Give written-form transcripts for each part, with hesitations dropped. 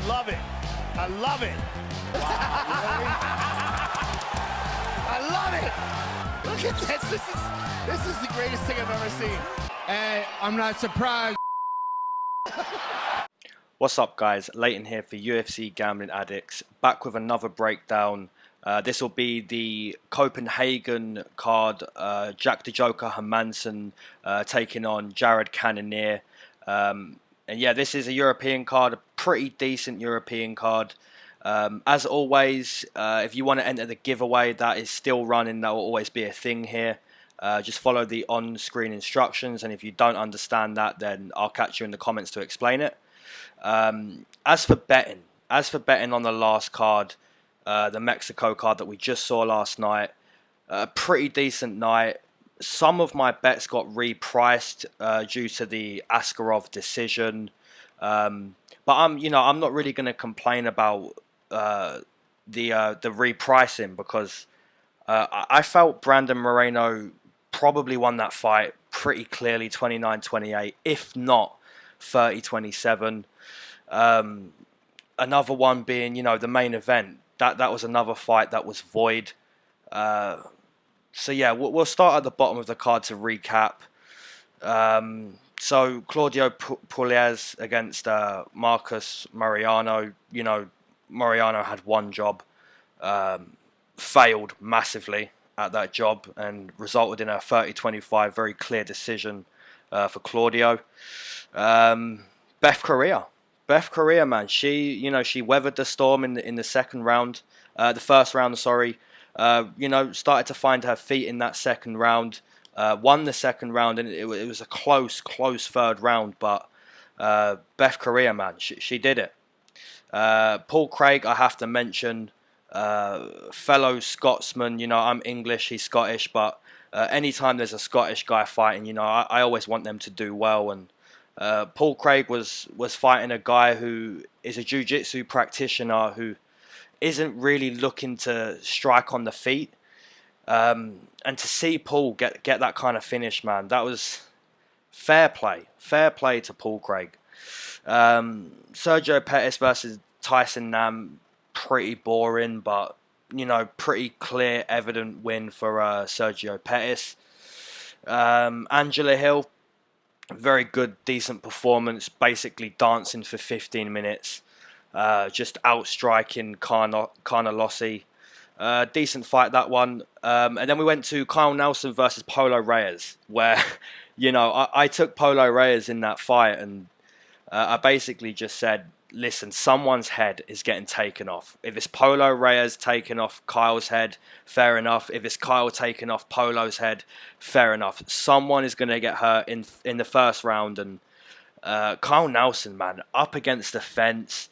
love it. I love it. I love it. Look at this. This is the greatest thing I've ever seen. Hey, I'm not surprised. What's up, guys? Leyton here for UFC Gambling Addicts, back with another breakdown. This will be the Copenhagen card, Jack the Joker Hermansson taking on Jared Cannonier. And yeah, this is a European card, a pretty decent European card. As always, if you want to enter the giveaway, that is still running. That will always be a thing here. Just follow the on-screen instructions, and if you don't understand that, then I'll catch you in the comments to explain it. As for betting on the last card, the Mexico card that we just saw last night, a pretty decent night. Some of my bets got repriced due to the Askarov decision, but I'm not really going to complain about the repricing, because I felt Brandon Moreno probably won that fight pretty clearly, 29-28, if not 30-27. Another one being, the main event. That was another fight that was void. So yeah, we'll start at the bottom of the card to recap. So Claudio Puelles against Marcus Mariano. Mariano had one job, failed massively at that job, and resulted in a 30-25 very clear decision for Claudio. Beth Correa, man, she weathered the storm in the second round, the first round, sorry. Started to find her feet in that second round. Won the second round, and it was a close third round. But Beth Correa, man, she did it. Paul Craig, I have to mention, fellow Scotsman. I'm English, he's Scottish, but anytime there's a Scottish guy fighting, I always want them to do well. And Paul Craig was fighting a guy who is a jiu-jitsu practitioner who isn't really looking to strike on the feet. And to see Paul get that kind of finish, man, that was fair play to Paul Craig. Sergio Pettis versus Tyson Nam, pretty boring, but pretty clear, evident win for Sergio Pettis. Angela Hill, very good, decent performance, basically dancing for 15 minutes, just outstriking Carnelossi. Decent fight, that one. And then we went to Kyle Nelson versus Polo Reyes, where, I took Polo Reyes in that fight, and I basically just said, listen, someone's head is getting taken off. If it's Polo Reyes taking off Kyle's head, fair enough. If it's Kyle taking off Polo's head, fair enough. Someone is going to get hurt in the first round. And Kyle Nelson, man, up against the fence,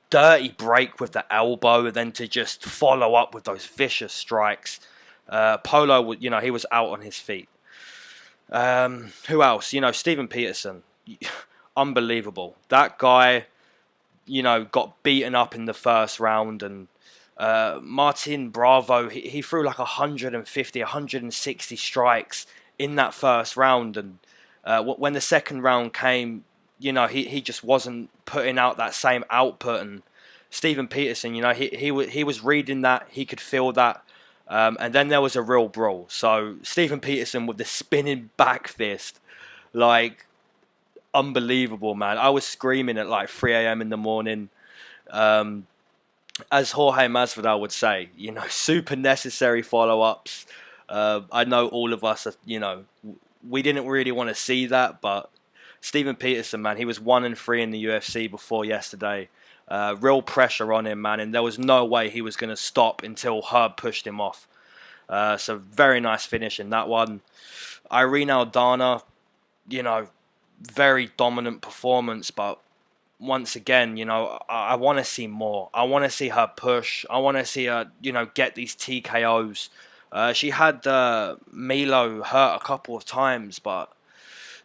dirty break with the elbow, and then to just follow up with those vicious strikes. Polo, he was out on his feet. Who else? Steven Peterson, unbelievable. That guy, got beaten up in the first round, and Martin Bravo, he threw like 150, 160 strikes in that first round, and when the second round came, he just wasn't putting out that same output. And Steven Peterson, he was reading that, he could feel that, and then there was a real brawl. So Steven Peterson with the spinning back fist, like, unbelievable, man. I was screaming at like 3 a.m. in the morning. As Jorge Masvidal would say, super necessary follow-ups. I know all of us, we didn't really want to see that, but Steven Peterson, man, he was 1-3 in the UFC before yesterday. Real pressure on him, man, and there was no way he was going to stop until Herb pushed him off. So very nice finish in that one. Irene Aldana, very dominant performance, but once again, I want to see more. I want to see her push. I want to see her, get these TKOs. She had Milo hurt a couple of times, but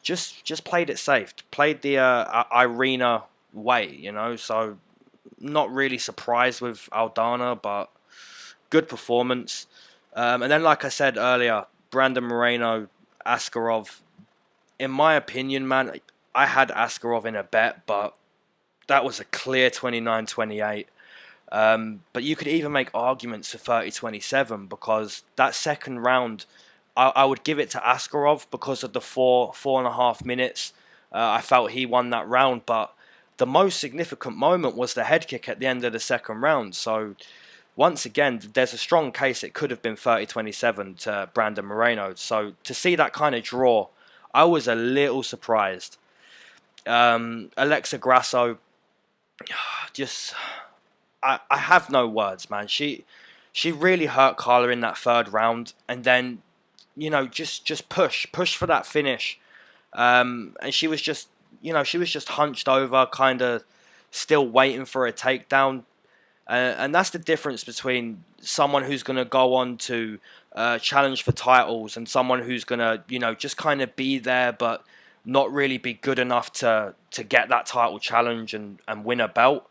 just played it safe. Played the Irina way, so not really surprised with Aldana, but good performance. And then, like I said earlier, Brandon Moreno, Askarov. In my opinion, man, I had Askarov in a bet, but that was a clear 29-28. But you could even make arguments for 30-27 because that second round, I would give it to Askarov because of the 4.5 minutes. I felt he won that round, but the most significant moment was the head kick at the end of the second round. So once again, there's a strong case it could have been 30-27 to Brandon Moreno. So to see that kind of draw, I was a little surprised. Alexa Grasso, just I have no words, man. She really hurt Carla in that third round, and then just push for that finish. And she was just hunched over, kind of still waiting for a takedown. And that's the difference between someone who's going to go on to challenge for titles and someone who's going to, just kind of be there but not really be good enough to get that title challenge and win a belt.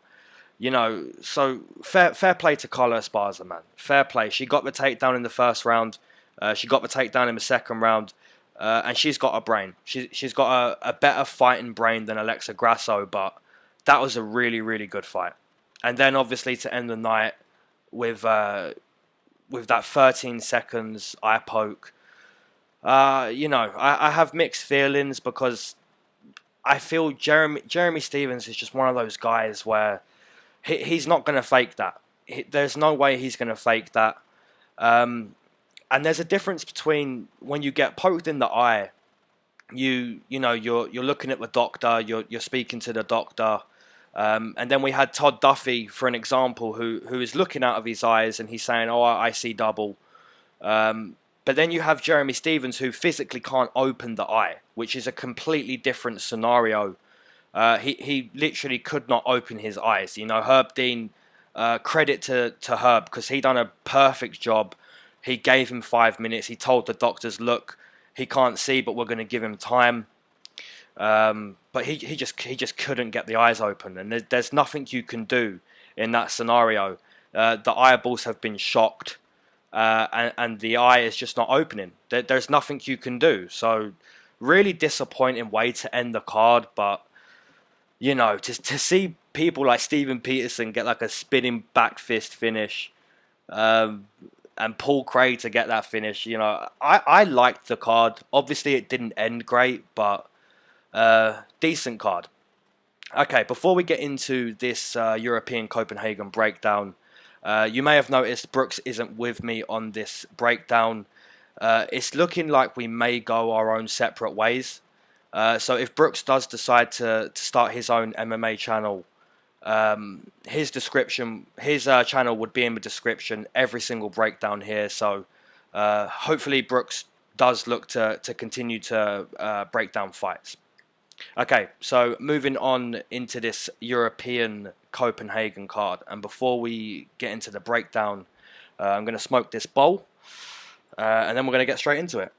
So fair play to Carla Esparza, man. Fair play. She got the takedown in the first round. She got the takedown in the second round. And she's got a brain. She's got a better fighting brain than Alexa Grasso, but that was a really, really good fight. And then obviously to end the night with that 13 seconds eye poke. I have mixed feelings because I feel Jeremy Stephens is just one of those guys where he's not going to fake that. There's no way he's going to fake that. And there's a difference between when you get poked in the eye, you're looking at the doctor, you're speaking to the doctor. And then we had Todd Duffy, for an example, who is looking out of his eyes and he's saying, "Oh, I see double." But then you have Jeremy Stephens, who physically can't open the eye, which is a completely different scenario. He literally could not open his eyes. Herb Dean, credit to Herb, because he done a perfect job. He gave him 5 minutes. He told the doctors, "Look, he can't see, but we're going to give him time." But he just couldn't get the eyes open, and there's nothing you can do in that scenario. The eyeballs have been shocked, and the eye is just not opening. There's nothing you can do. So really disappointing way to end the card. But to see people like Steven Peterson get like a spinning back fist finish, and Paul Craig to get that finish, I liked the card. Obviously it didn't end great, but decent card. Okay, before we get into this European Copenhagen breakdown, you may have noticed Brooks isn't with me on this breakdown. It's looking like we may go our own separate ways. So if Brooks does decide to start his own MMA channel, his channel would be in the description, every single breakdown here. So hopefully Brooks does look to continue to break down fights. Okay, so moving on into this European Copenhagen card, and before we get into the breakdown, I'm going to smoke this bowl, and then we're going to get straight into it.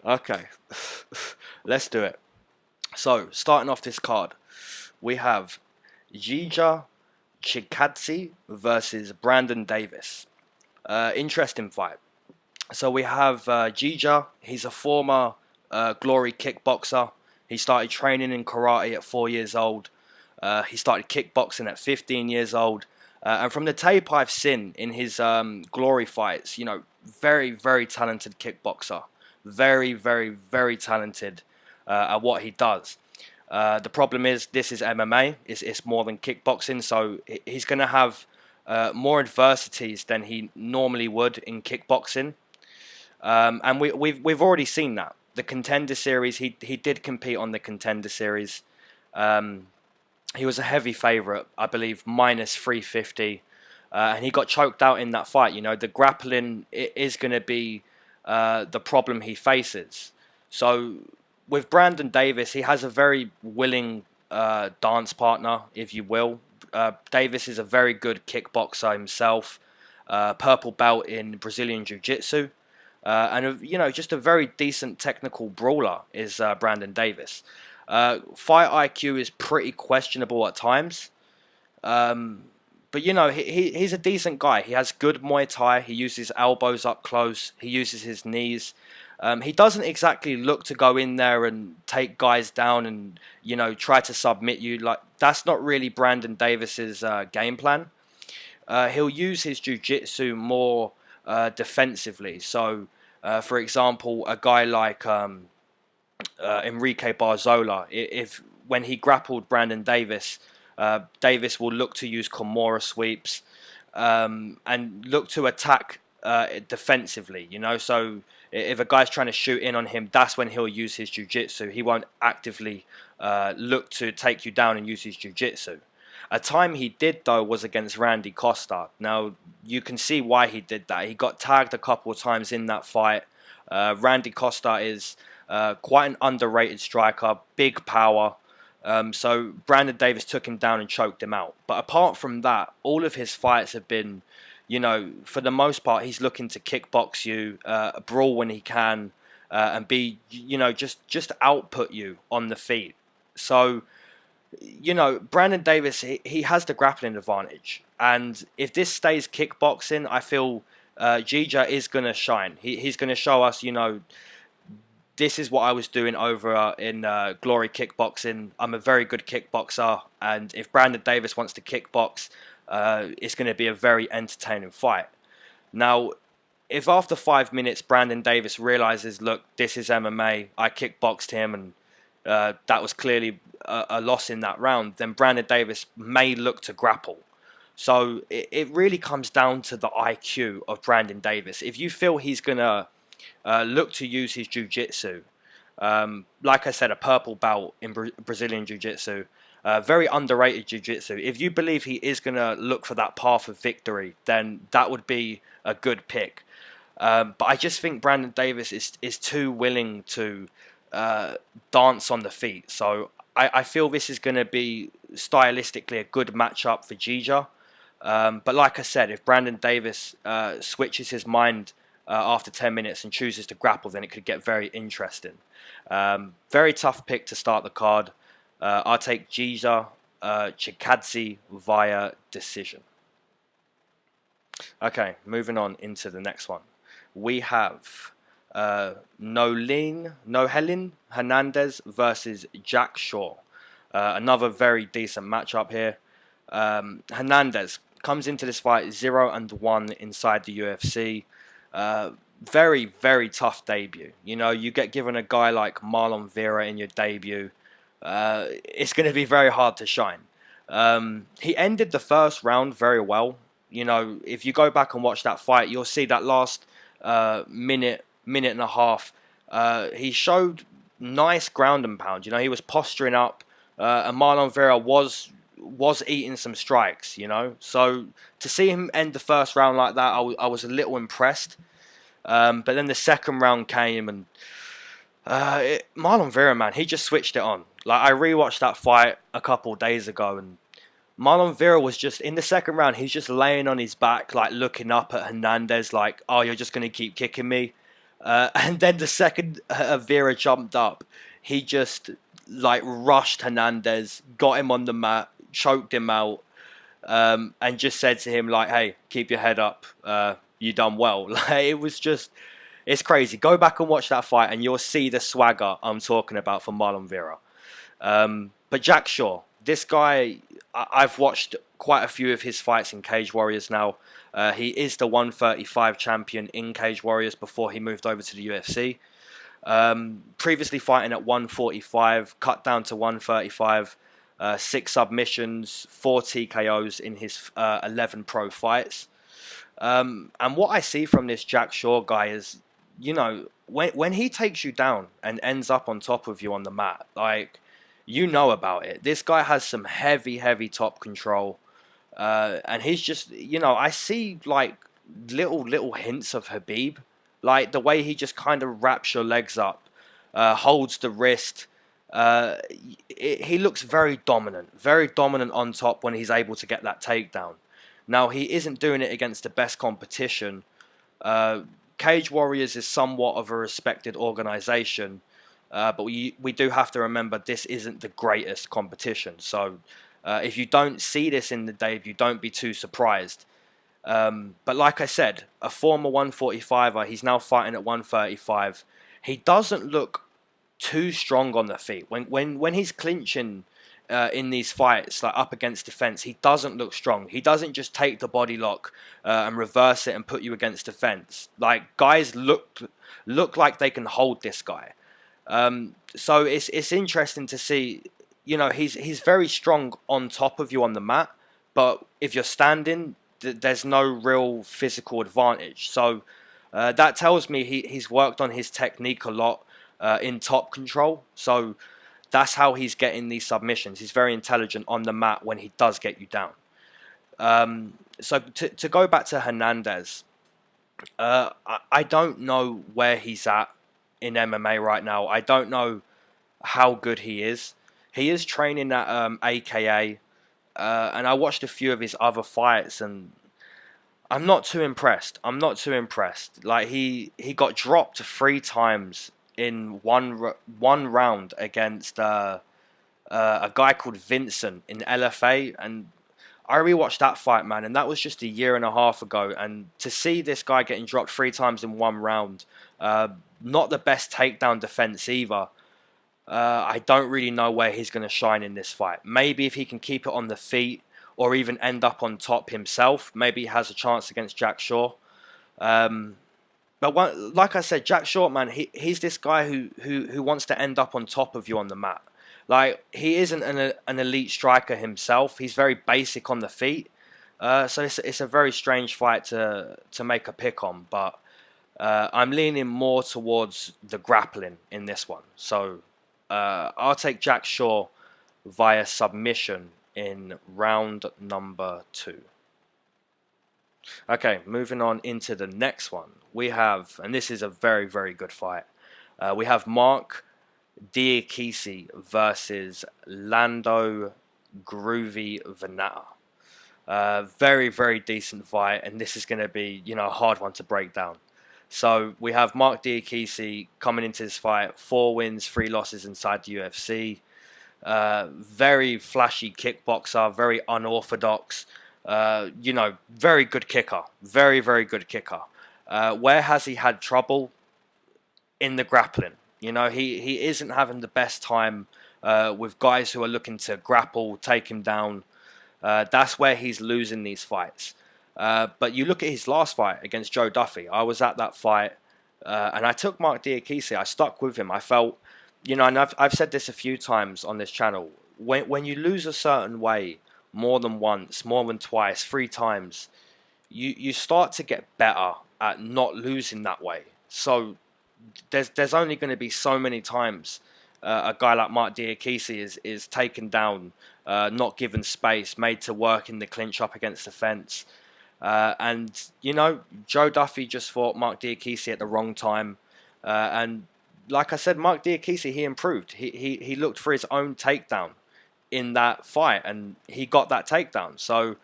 Okay, let's do it. So, starting off this card, we have Davis.Chikadze versus Brandon Davis. Interesting fight. So we have Jija. He's a former Glory kickboxer. He started training in karate at 4 years old. He started kickboxing at 15 years old. And from the tape I've seen in his Glory fights, very, very talented kickboxer. Very, very, very talented at what he does. The problem is this is MMA. It's more than kickboxing, so he's going to have more adversities than he normally would in kickboxing. And we've already seen that. The Contender Series, he did compete on the Contender Series. He was a heavy favourite, I believe, minus 350. And he got choked out in that fight. The grappling is going to be the problem he faces. So with Brandon Davis, he has a very willing dance partner, if you will. Davis is a very good kickboxer himself, purple belt in Brazilian Jiu-Jitsu, and just a very decent technical brawler is Brandon Davis. Fight IQ is pretty questionable at times, but But you know, he's a decent guy. He has good Muay Thai. He uses elbows up close. He uses his knees. He doesn't exactly look to go in there and take guys down and, you know, try to submit you. Like, that's not really Brandon Davis's game plan. He'll use his jiu-jitsu more defensively. So, for example, a guy like Enrique Barzola, if when he grappled Brandon Davis, Davis will look to use Kimura sweeps and look to attack defensively, you know. So if a guy's trying to shoot in on him, that's when he'll use his jiu-jitsu. He won't actively look to take you down and use his jiu-jitsu. A time he did, though, was against Randy Costa. Now, you can see why he did that. He got tagged a couple of times in that fight. Randy Costa is quite an underrated striker, big power. So Brandon Davis took him down and choked him out. But apart from that, all of his fights have been, you know, for the most part, he's looking to kickbox you, brawl when he can, and be, you know, just output you on the feet. So, you know, Brandon Davis, he has the grappling advantage. And if this stays kickboxing, I feel Gija is going to shine. He's going to show us, you know, this is what I was doing over in Glory Kickboxing. I'm a very good kickboxer. And if Brandon Davis wants to kickbox, it's going to be a very entertaining fight. Now, if after 5 minutes Brandon Davis realizes, look, this is MMA, I kickboxed him and that was clearly a loss in that round, then Brandon Davis may look to grapple. So it really comes down to the IQ of Brandon Davis. If you feel he's going to look to use his jiu-jitsu, like I said, a purple belt in Brazilian jiu-jitsu, very underrated jiu-jitsu. If you believe he is going to look for that path of victory, then that would be a good pick. But I just think Brandon Davis is too willing to dance on the feet. So I feel this is going to be stylistically a good matchup for Gija. But like I said, if Brandon Davis switches his mind after 10 minutes and chooses to grapple, then it could get very interesting. Very tough pick to start the card. I'll take Davis.Chikadze via decision. Okay, moving on into the next one. We have Nohelin Hernandez versus Jack Shore. Another very decent matchup here. Hernandez comes into this fight 0-1 inside the UFC. Very, very tough debut. You know, you get given a guy like Marlon Vera in your debut, it's going to be very hard to shine. He ended the first round very well. You know, if you go back and watch that fight, you'll see that last minute and a half, he showed nice ground and pound. You know, he was posturing up, and Marlon Vera was eating some strikes, you know. So to see him end the first round like that, I was a little impressed. But then the second round came, and Marlon Vera, man, he just switched it on. Like, I rewatched that fight a couple of days ago, and Marlon Vera was just, in the second round, he's just laying on his back, like looking up at Hernandez, like, oh, you're just going to keep kicking me. And then the second Vera jumped up, he just, like, rushed Hernandez, got him on the mat, choked him out, and just said to him, like, hey, keep your head up. You done well. Like, it was just, it's crazy. Go back and watch that fight, and you'll see the swagger I'm talking about for Marlon Vera. But Jack Shore, this guy, I've watched quite a few of his fights in Cage Warriors now. He is the 135 champion in Cage Warriors before he moved over to the UFC. Previously fighting at 145, cut down to 135, 6 submissions, 4 TKOs in his 11 pro fights. And what I see from this Jack Shore guy is, you know, when he takes you down and ends up on top of you on the mat, like, you know about it. This guy has some heavy top control. And he's just, you know, I see, like, little hints of Khabib. Like, the way he just kind of wraps your legs up, holds the wrist. He looks very dominant on top when he's able to get that takedown. Now, he isn't doing it against the best competition. Cage Warriors is somewhat of a respected organization. But we do have to remember this isn't the greatest competition. So If you don't see this in the debut, don't be too surprised. But like I said, a former 145er, he's now fighting at 135. He doesn't look too strong on the feet. When he's clinching in these fights, like up against defense, he doesn't look strong. He doesn't just take the body lock and reverse it and put you against defense. Like, guys look like they can hold this guy. So it's interesting to see. You know, he's very strong on top of you on the mat, but if you're standing, there's no real physical advantage. So that tells me he's worked on his technique a lot in top control. So that's how he's getting these submissions. He's very intelligent on the mat when he does get you down. So to go back to Hernandez, I don't know where he's at in MMA right now. I don't know how good he is. He is training at AKA, and I watched a few of his other fights, and I'm not too impressed. Like, he got dropped 3 times in one round against a guy called Vincent in LFA, and I rewatched that fight, man, and that was just a year and a half ago. And to see this guy getting dropped 3 times in one round, not the best takedown defense either. I don't really know where he's going to shine in this fight. Maybe if he can keep it on the feet or even end up on top himself, maybe he has a chance against Jack Shore. But like I said, Jack Shore, man, he's this guy who wants to end up on top of you on the mat. Like, he isn't an elite striker himself. He's very basic on the feet. So it's a very strange fight to make a pick on. But I'm leaning more towards the grappling in this one. So I'll take Jack Shore via submission in round number 2. Okay, moving on into the next one. We have, and this is a very, very good fight. We have Naurdiev.Diakiese versus Lando Groovy Vannata. Very, very decent fight, and this is going to be, a hard one to break down. So we have Naurdiev.Diakiese coming into this fight, 4 wins, 3 losses inside the UFC. Very flashy kickboxer, very unorthodox. Very good kicker. Very, very good kicker. Where has he had trouble? In the grappling. He isn't having the best time with guys who are looking to grapple, take him down. That's where he's losing these fights. But you look at his last fight against Joe Duffy. I was at that fight, and I took Naurdiev.Diakiese. I stuck with him. I felt, and I've said this a few times on this channel. When you lose a certain way more than once, more than twice, 3 times, you start to get better at not losing that way. So there's only going to be so many times a guy like Naurdiev.Diakiese is taken down, not given space, made to work in the clinch up against the fence. And Joe Duffy just fought Naurdiev.Diakiese at the wrong time. And like I said, Naurdiev.Diakiese, he improved. He looked for his own takedown in that fight, and he got that takedown. So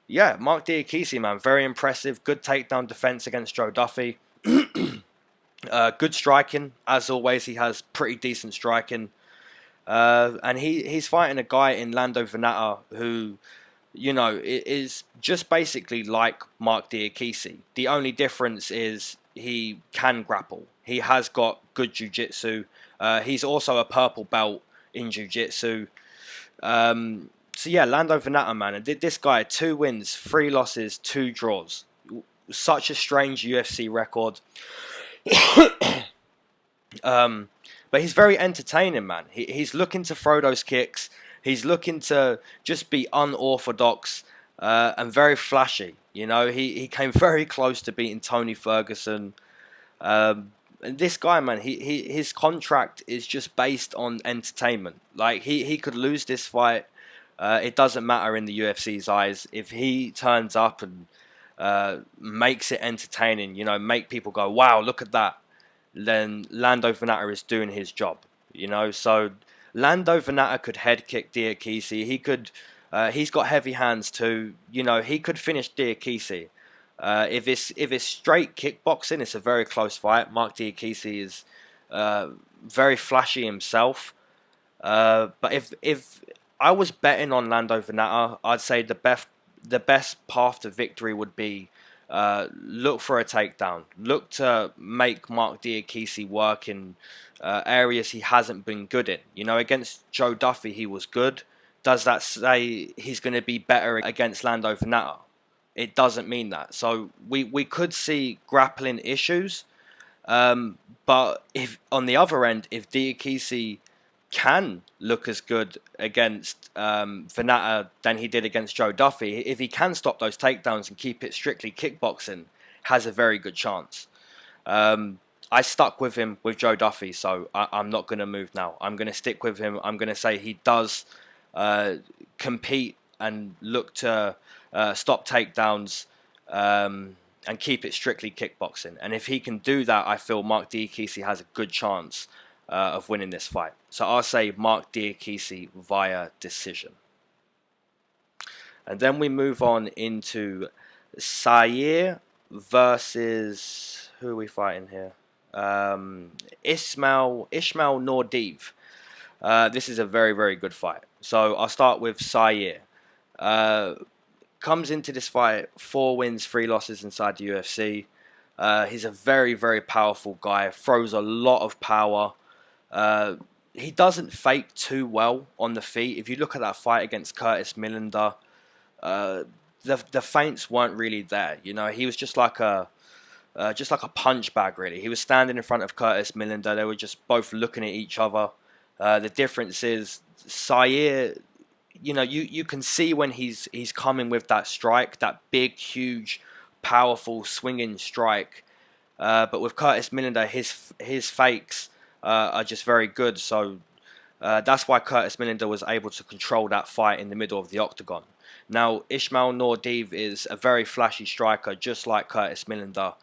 yeah, Naurdiev.Diakiese, man, very impressive. Good takedown defense against Joe Duffy. Good striking, as always. He has pretty decent striking. And he's fighting a guy in Lando Vannata who, is just basically like Naurdiev.Diakiese. The only difference is he can grapple. He has got good jiu-jitsu. He's also a purple belt in jiu-jitsu. So yeah, Lando Vannata, man. And this guy, 2 wins, 3 losses, 2 draws. Such a strange UFC record. But he's very entertaining, man. He's looking to throw those kicks. He's looking to just be unorthodox and very flashy. He came very close to beating Tony Ferguson. And this guy, man, his contract is just based on entertainment. Like, he could lose this fight. It doesn't matter in the UFC's eyes. If he turns up and makes it entertaining, make people go, wow, look at that, then Lando Vannata is doing his job. So Lando Vannata could head kick Diakiese. He could, he's got heavy hands too. He could finish Diakiese. If it's straight kickboxing, it's a very close fight. Naurdiev.Diakiese is very flashy himself. But if I was betting on Lando Vannata. I'd say the best path to victory would be look for a takedown. Look to make Naurdiev.Diakiese work in areas he hasn't been good in. You know, against Joe Duffy, he was good. Does that say he's going to be better against Lando Vannata? It doesn't mean that. So we could see grappling issues. But if on the other end, if Diakiese can look as good against Vannata than he did against Joe Duffy, if he can stop those takedowns and keep it strictly kickboxing, has a very good chance. I stuck with him with Joe Duffy, so I'm not going to move now. I'm going to stick with him. I'm going to say he does compete and look to stop takedowns and keep it strictly kickboxing. And if he can do that, I feel Naurdiev.Diakiese has a good chance of winning this fight. So I'll say Naurdiev.Diakiese via decision. And then we move on into Sayer versus... Who are we fighting here? Ismail Naurdiev. This is a very, very good fight. So I'll start with Sayer. Comes into this fight 4 wins, 3 losses inside the UFC. He's a very, very powerful guy. Throws a lot of power. He doesn't fake too well on the feet. If you look at that fight against Curtis Millender, the feints weren't really there. You know, he was just like a punch bag, really. He was standing in front of Curtis Millender. They were just both looking at each other. The difference is Sayer, you know, you can see when he's coming with that strike, that big, huge, powerful, swinging strike. But with Curtis Millender, his fakes are just very good. So that's why Curtis Millender was able to control that fight in the middle of the octagon. Now, Ismail Naurdiev is a very flashy striker, just like Curtis Millender.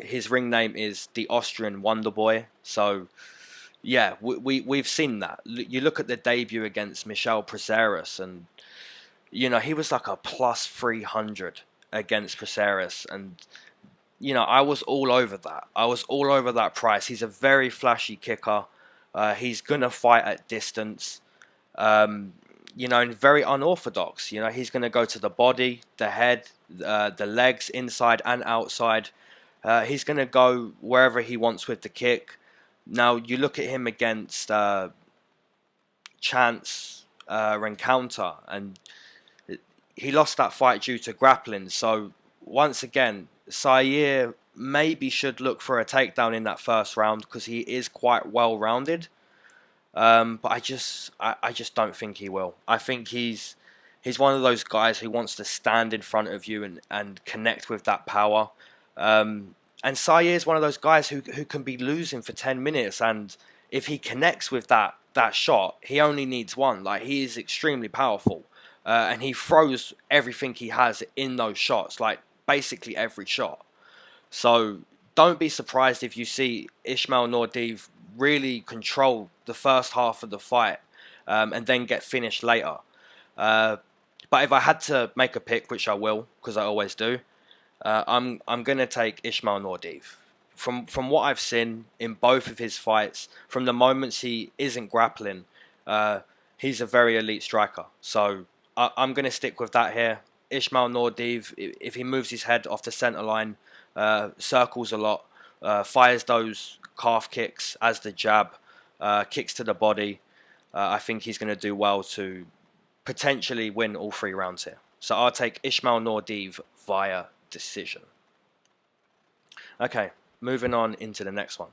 His ring name is the Austrian Wonder Boy. So, yeah, we've seen that. You look at the debut against Michel Prazeres, and, you know, he was like a plus 300 against Prazeres. And, you know, I was all over that. I was all over that price. He's a very flashy kicker. He's going to fight at distance. You know, and very unorthodox. You know, he's going to go to the body, the head, the legs, inside and outside. He's going to go wherever he wants with the kick. Now, you look at him against Chance Rencounter, and he lost that fight due to grappling. So, once again, Sayer maybe should look for a takedown in that first round because he is quite well-rounded. But I just don't think he will. I think he's one of those guys who wants to stand in front of you and connect with that power. And Sayer is one of those guys who can be losing for 10 minutes, and if he connects with that shot, he only needs one. Like, he is extremely powerful, and he throws everything he has in those shots, like basically every shot. So don't be surprised if you see Ismail Naurdiev really control the first half of the fight and then get finished later. But if I had to make a pick, which I will, because I always do, I'm going to take Ismail Naurdiev. From what I've seen in both of his fights, from the moments he isn't grappling, he's a very elite striker. So I'm going to stick with that here. Ismail Naurdiev, if he moves his head off the center line, circles a lot, fires those calf kicks as the jab, kicks to the body, I think he's going to do well to potentially win all 3 rounds here. So I'll take Ismail Naurdiev via decision. Okay, moving on into the next one.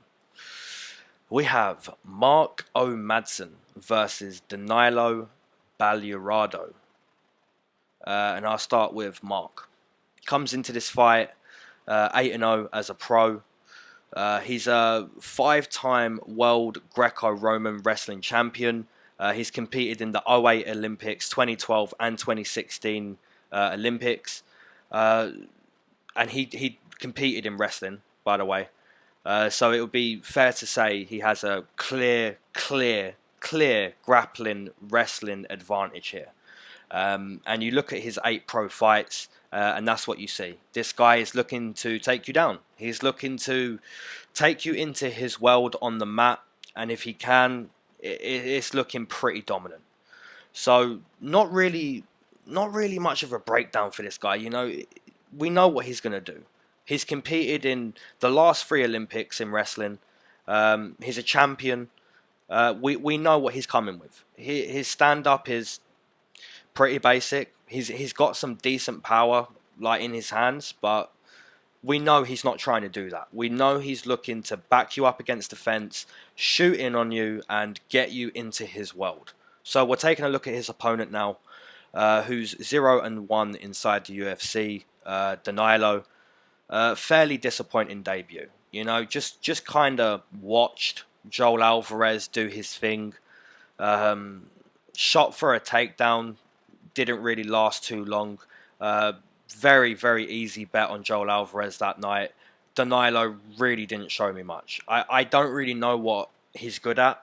We have Mark O'Madsen versus Danilo Belluardo. And I'll start with Mark. Comes into this fight 8-0 as a pro. He's a 5-time world Greco-Roman wrestling champion. He's competed in the 2008 Olympics, 2012 and 2016 Olympics. And he competed in wrestling, by the way. So it would be fair to say he has a clear grappling wrestling advantage here. And you look at his 8 pro fights, and that's what you see. This guy is looking to take you down. He's looking to take you into his world on the mat, and if he can, it's looking pretty dominant. So not really much of a breakdown for this guy. We know what he's going to do. He's competed in the last 3 Olympics in wrestling. He's a champion. We know what he's coming with. His stand-up is pretty basic. He's got some decent power like in his hands, but we know he's not trying to do that. We know he's looking to back you up against the fence, shoot in on you, and get you into his world. So we're taking a look at his opponent now, who's 0-1 inside the UFC, Danilo. Fairly disappointing debut. Just kind of watched Joel Alvarez do his thing. Shot for a takedown, didn't really last too long. Very, very easy bet on Joel Alvarez that night. Danilo really didn't show me much. I don't really know what he's good at.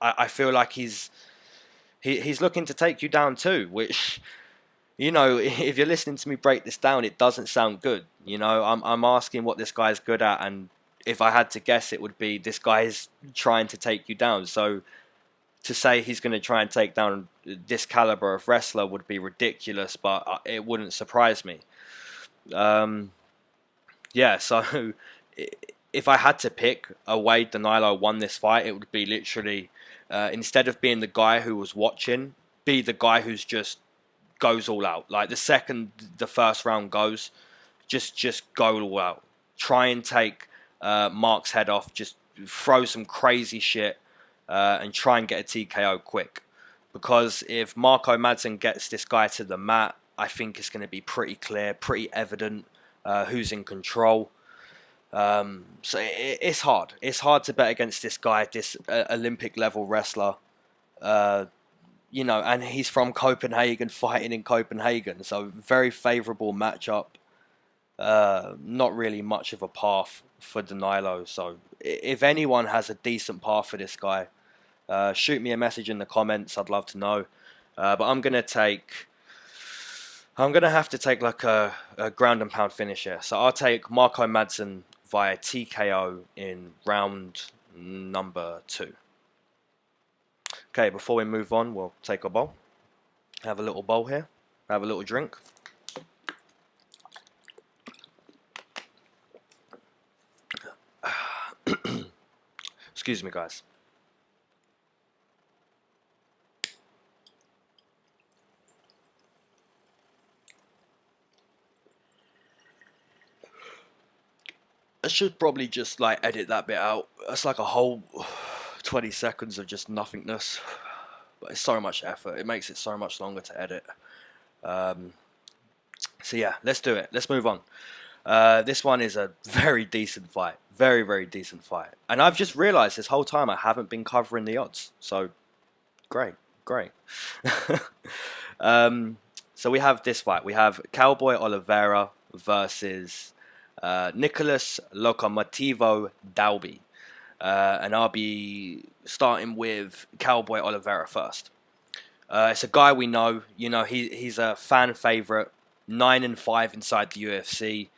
I feel like he's looking to take you down too, which, if you're listening to me break this down, it doesn't sound good. I'm asking what this guy's good at, and if I had to guess, it would be this guy's trying to take you down. So to say he's going to try and take down this caliber of wrestler would be ridiculous, but it wouldn't surprise me. Yeah, so if I had to pick a way Danilo won this fight, it would be literally, instead of being the guy who was watching, be the guy who's just goes all out. Like the second the first round goes, just go all out. Try and take Mark's head off, just throw some crazy shit, and try and get a TKO quick. Because if Marco.Madsen gets this guy to the mat, I think it's going to be pretty clear, pretty evident who's in control. So it's hard. It's hard to bet against this guy, this Olympic level wrestler. And he's from Copenhagen, fighting in Copenhagen. So very favourable matchup. Not really much of a path for Danilo. So if anyone has a decent path for this guy, shoot me a message in the comments. I'd love to know. But I'm going to have to take like a ground and pound finish here. So I'll take Marco.Madsen via TKO in round number 2. Okay, before we move on, we'll take a bowl. Have a little bowl here. Have a little drink. Excuse me, guys. I should probably just like edit that bit out. That's like a whole 20 seconds of just nothingness. But it's so much effort. It makes it so much longer to edit. So yeah, let's do it. Let's move on. This one is a very decent fight. Very, very decent fight. And I've just realized this whole time I haven't been covering the odds. So, great. So we have this fight. We have Cowboy Oliveira versus Nicholas Locomotivo Dalby. And I'll be starting with Cowboy Oliveira first. It's a guy we know. He's a fan favorite. 9-5 inside the UFC.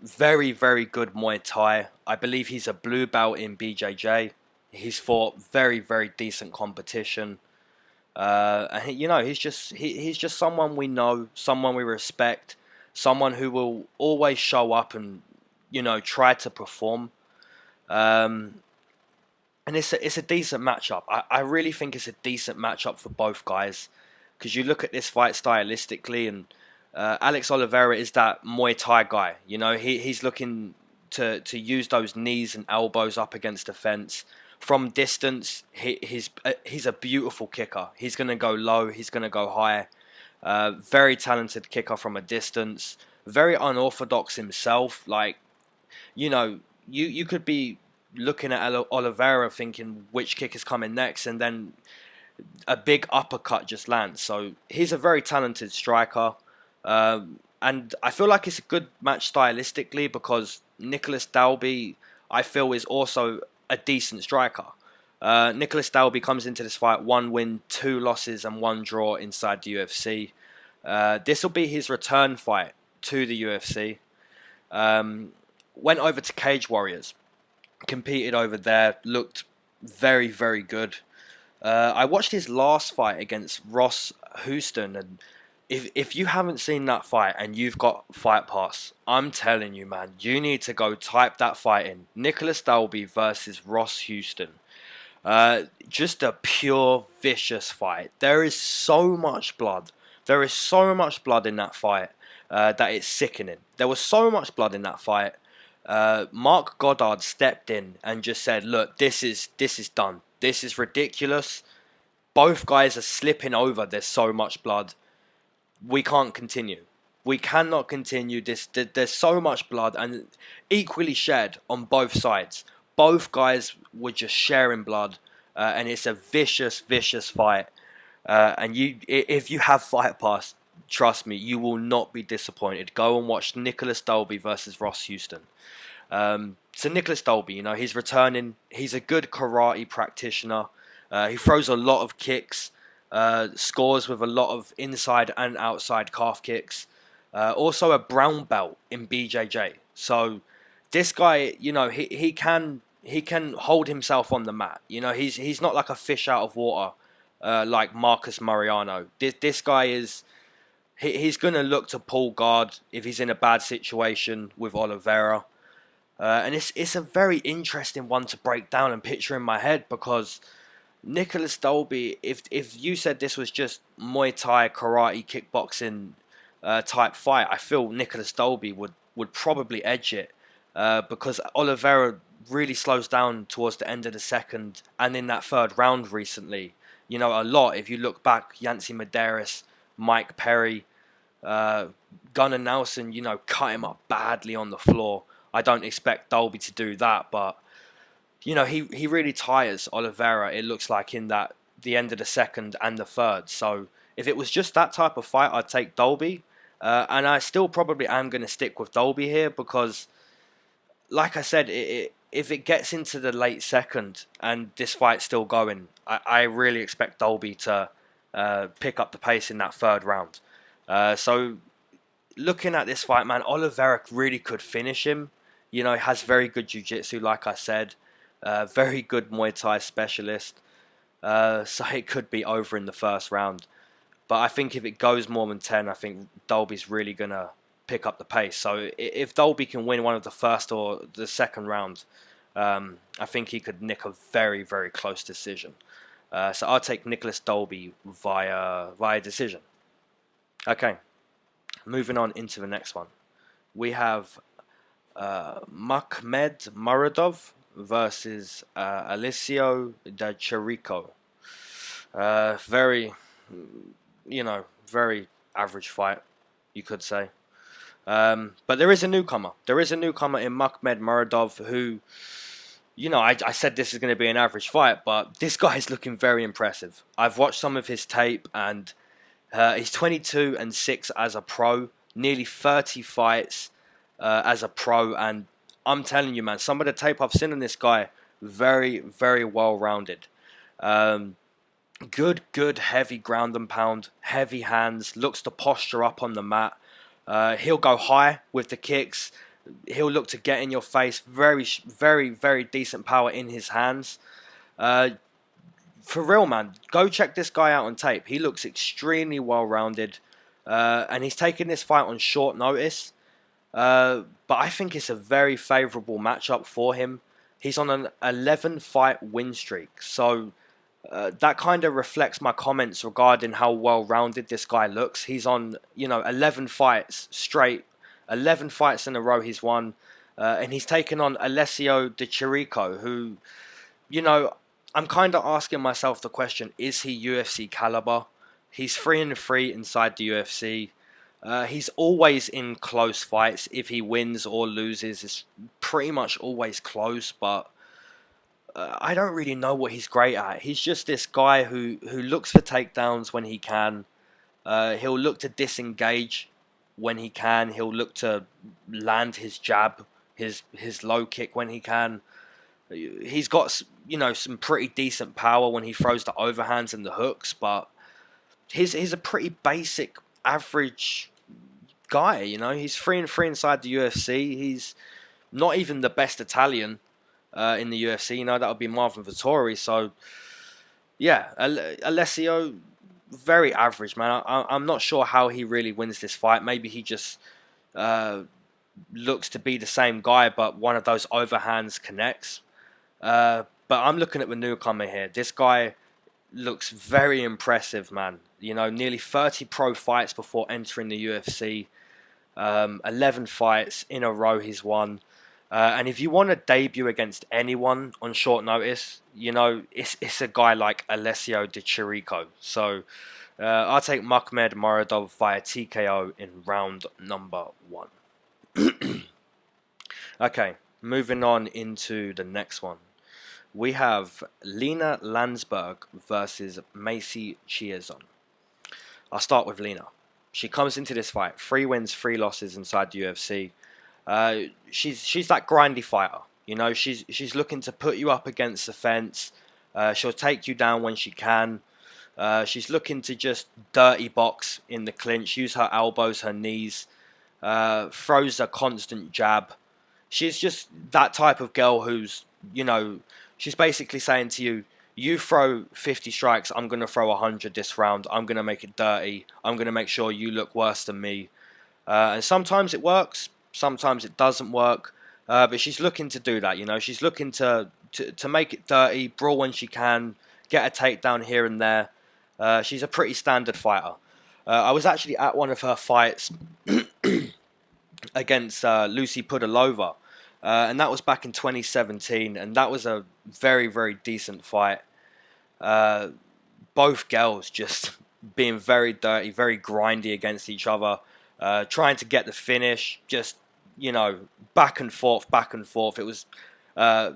Very, very good Muay Thai. I believe he's a blue belt in BJJ. He's fought very, very decent competition. And he's just someone we know, someone we respect, someone who will always show up and try to perform. And it's a decent matchup. I really think it's a decent matchup for both guys, because you look at this fight stylistically, and Alex Oliveira is that Muay Thai guy. He's looking to use those knees and elbows up against the fence. From distance, he's a beautiful kicker. He's going to go low. He's going to go high. Very talented kicker from a distance. Very unorthodox himself. Like, you could be looking at Oliveira thinking which kick is coming next, and then a big uppercut just lands. So he's a very talented striker. And I feel like it's a good match stylistically, because Nicholas Dalby, I feel, is also a decent striker. Nicholas Dalby comes into this fight 1 win, 2 losses, and 1 draw inside the UFC. This will be his return fight to the UFC. Went over to Cage Warriors, competed over there, looked very, very good. I watched his last fight against Ross Houston, and if you haven't seen that fight and you've got Fight Pass, I'm telling you, man, you need to go type that fight in. Nicholas Dalby versus Ross Houston. Just a pure vicious fight. There is so much blood. There is so much blood in that fight that it's sickening. There was so much blood in that fight. Mark Goddard stepped in and just said, "Look, this is done. This is ridiculous. Both guys are slipping over. There's so much blood. We can't continue. We cannot continue this. There's so much blood and equally shed on both sides. Both guys were just sharing blood, and it's a vicious, vicious fight. And if you have Fight Pass, trust me, you will not be disappointed. Go and watch Nicholas Dalby versus Ross Houston. So Nicholas Dalby, you know, he's returning. He's a good karate practitioner. He throws a lot of kicks, scores with a lot of inside and outside calf kicks. Also a brown belt in BJJ. So this guy, you know, he can hold himself on the mat. You know, he's not like a fish out of water like Marcus Mariano. This guy is he's going to look to pull guard if he's in a bad situation with Oliveira. And it's a very interesting one to break down and picture in my head, because Nicholas Dalby, if you said this was just Muay Thai, karate, kickboxing type fight, I feel Nicholas Dalby would probably edge it, because Oliveira really slows down towards the end of the second and in that third round recently. You know, a lot. If you look back, Yancy Medeiros, Mike Perry, Gunnar Nelson, you know, cut him up badly on the floor. I don't expect Dalby to do that, but you know, he really tires Oliveira, it looks like, in that the end of the second and the third. So if it was just that type of fight, I'd take Dalby. And I still probably am going to stick with Dalby here, because like I said, if it gets into the late second and this fight's still going, I really expect Dalby to pick up the pace in that third round. So looking at this fight, man, Oliveira really could finish him. You know, he has very good jiu-jitsu, like I said. Very good Muay Thai specialist. So it could be over in the first round. But I think if it goes more than 10, I think Dalby's really going to pick up the pace. So if Dalby can win one of the first or the second round, I think he could nick a very, very close decision. So I'll take Nicholas Dalby via decision. Okay, moving on into the next one. We have Muradov versus Chirico. Very, you know, very average fight, you could say. But there is a newcomer. There is a newcomer in Muradov who, you know, I said this is going to be an average fight, but this guy is looking very impressive. I've watched some of his tape, and he's 22-6 as a pro, nearly 30 fights as a pro, and I'm telling you, man, some of the tape I've seen on this guy, very, very well-rounded. Good, heavy ground and pound, heavy hands, looks to posture up on the mat. He'll go high with the kicks. He'll look to get in your face. Very, very, very decent power in his hands. For real, man, go check this guy out on tape. He looks extremely well-rounded. And he's taking this fight on short notice. But I think it's a very favourable matchup for him. He's on an 11-fight win streak. So that kind of reflects my comments regarding how well-rounded this guy looks. He's on, you know, 11 fights straight. 11 fights in a row he's won. And he's taken on Oleksiejczuk.Michal, who, you know, I'm kind of asking myself the question, is he UFC caliber? He's 3-3 inside the UFC. He's always in close fights. If he wins or loses, it's pretty much always close, but I don't really know what he's great at. He's just this guy who looks for takedowns when he can. He'll look to disengage when he can. He'll look to land his jab, his low kick when he can. He's got, you know, some pretty decent power when he throws the overhands and the hooks, but he's a pretty basic, average guy. You know, he's 3-3 inside the UFC. He's not even the best Italian in the UFC. You know, that would be Marvin Vettori. So Yeah, Alessio, very average, man. I'm not sure how he really wins this fight. Maybe he just uh, looks to be the same guy, but one of those overhands connects. But I'm looking at the newcomer here. This guy looks very impressive, man. You know, nearly 30 pro fights before entering the UFC. 11 fights in a row he's won. And if you want to debut against anyone on short notice, you know, it's a guy like Alessio Di Chirico. So I'll take Muradov via TKO in round number 1. Okay, moving on into the next one. We have Lena Landsberg versus Macy Chiasson. I'll start with Lena. She comes into this fight, 3 wins, 3 losses inside the UFC. She's that grindy fighter. You know, she's looking to put you up against the fence. She'll take you down when she can. She's looking to just dirty box in the clinch, use her elbows, her knees, throws a constant jab. She's just that type of girl who's, you know, she's basically saying to you, you throw 50 strikes, I'm going to throw 100 this round. I'm going to make it dirty. I'm going to make sure you look worse than me. And sometimes it works. Sometimes it doesn't work. But she's looking to do that, you know. She's looking to make it dirty, brawl when she can, get a takedown here and there. She's a pretty standard fighter. I was actually at one of her fights against Lucy Pudilova. And that was back in 2017. And that was a very, very decent fight. Both girls just being very dirty, very grindy against each other. Trying to get the finish. Just, you know, back and forth, back and forth. It was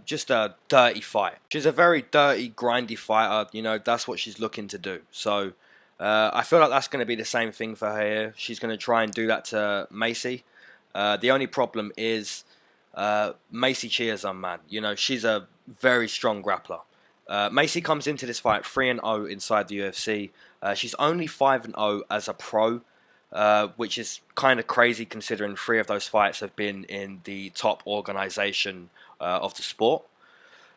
just a dirty fight. She's a very dirty, grindy fighter. You know, that's what she's looking to do. So I feel like that's going to be the same thing for her here. She's going to try and do that to Macy. The only problem is Macy Chiasson, man. You know, she's a very strong grappler. Macy comes into this fight 3-0 inside the UFC. She's only 5-0 as a pro, which is kind of crazy considering 3 of those fights have been in the top organization of the sport.